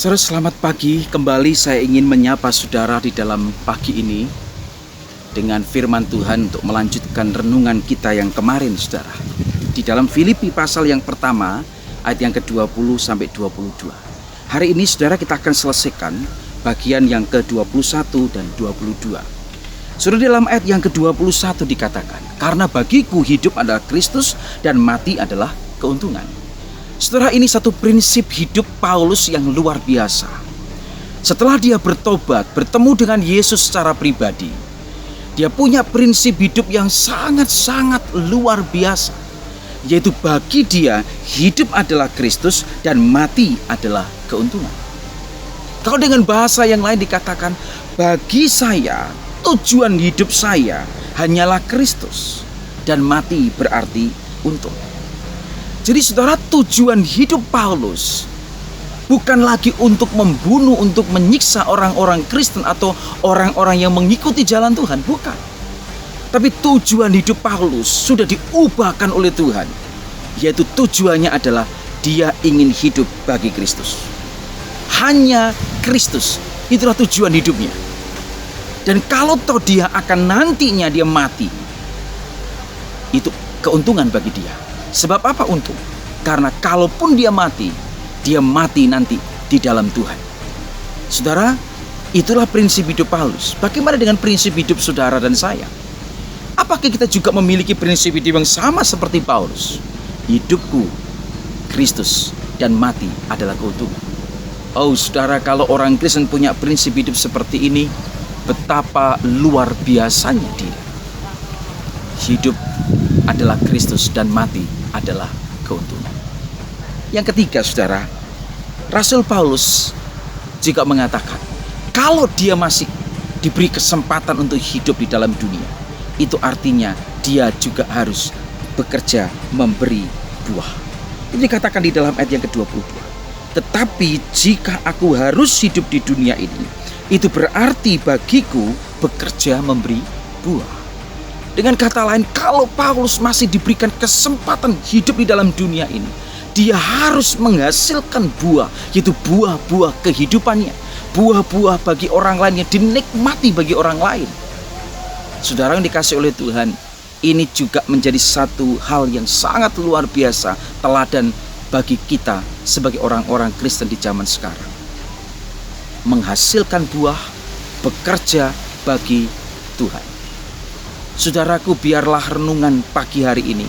Saudara, selamat pagi. Kembali saya ingin menyapa saudara di dalam pagi ini dengan firman Tuhan untuk melanjutkan renungan kita yang kemarin, saudara. Di dalam Filipi pasal yang pertama, ayat yang ke-20 sampai 22. Hari ini saudara kita akan selesaikan bagian yang ke-21 dan 22. Saudara, dalam ayat yang ke-21 dikatakan, "Karena bagiku hidup adalah Kristus dan mati adalah keuntungan." Saudara, ini satu prinsip hidup Paulus yang luar biasa. Setelah dia bertobat, bertemu dengan Yesus secara pribadi, dia punya prinsip hidup yang sangat-sangat luar biasa, yaitu bagi dia hidup adalah Kristus dan mati adalah keuntungan. Kalau dengan bahasa yang lain dikatakan, bagi saya tujuan hidup saya hanyalah Kristus dan mati berarti untung. Jadi saudara, tujuan hidup Paulus bukan lagi untuk membunuh, untuk menyiksa orang-orang Kristen atau orang-orang yang mengikuti jalan Tuhan, bukan. Tapi tujuan hidup Paulus sudah diubahkan oleh Tuhan, yaitu tujuannya adalah dia ingin hidup bagi Kristus. Hanya Kristus, itulah tujuan hidupnya. Dan kalau toh dia akan nantinya dia mati, itu keuntungan bagi dia. Sebab apa untung? Karena kalaupun dia mati nanti di dalam Tuhan. Saudara, itulah prinsip hidup Paulus. Bagaimana dengan prinsip hidup saudara dan saya? Apakah kita juga memiliki prinsip hidup yang sama seperti Paulus? Hidupku Kristus dan mati adalah keuntungan. Oh saudara, kalau orang Kristen punya prinsip hidup seperti ini, betapa luar biasanya dia. Hidup adalah Kristus dan mati adalah keuntungan. Yang ketiga, saudara, Rasul Paulus juga mengatakan, kalau dia masih diberi kesempatan untuk hidup di dalam dunia, itu artinya dia juga harus bekerja memberi buah. Ini dikatakan di dalam ayat yang ke-22. Tetapi jika aku harus hidup di dunia ini, itu berarti bagiku bekerja memberi buah. Dengan kata lain, kalau Paulus masih diberikan kesempatan hidup di dalam dunia ini, dia harus menghasilkan buah, yaitu buah-buah kehidupannya, buah-buah bagi orang lain yang dinikmati bagi orang lain. Saudara yang dikasihi oleh Tuhan, ini juga menjadi satu hal yang sangat luar biasa, teladan bagi kita sebagai orang-orang Kristen di zaman sekarang. Menghasilkan buah, bekerja bagi Tuhan. Saudaraku, biarlah renungan pagi hari ini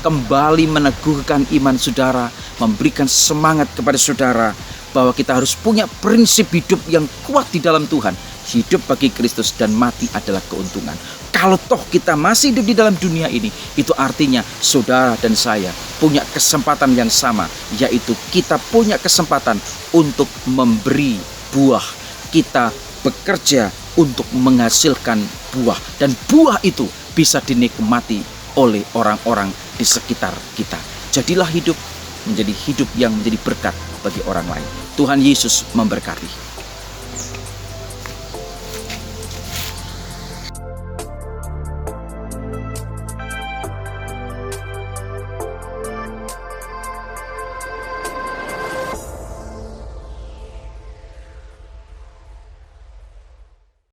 kembali meneguhkan iman saudara, memberikan semangat kepada saudara bahwa kita harus punya prinsip hidup yang kuat di dalam Tuhan. Hidup bagi Kristus dan mati adalah keuntungan. Kalau toh kita masih hidup di dalam dunia ini, itu artinya saudara dan saya punya kesempatan yang sama, yaitu kita punya kesempatan untuk memberi buah. Kita bekerja untuk menghasilkan buah, dan buah itu bisa dinikmati oleh orang-orang di sekitar kita. Jadilah hidup menjadi hidup yang menjadi berkat bagi orang lain. Tuhan Yesus memberkati.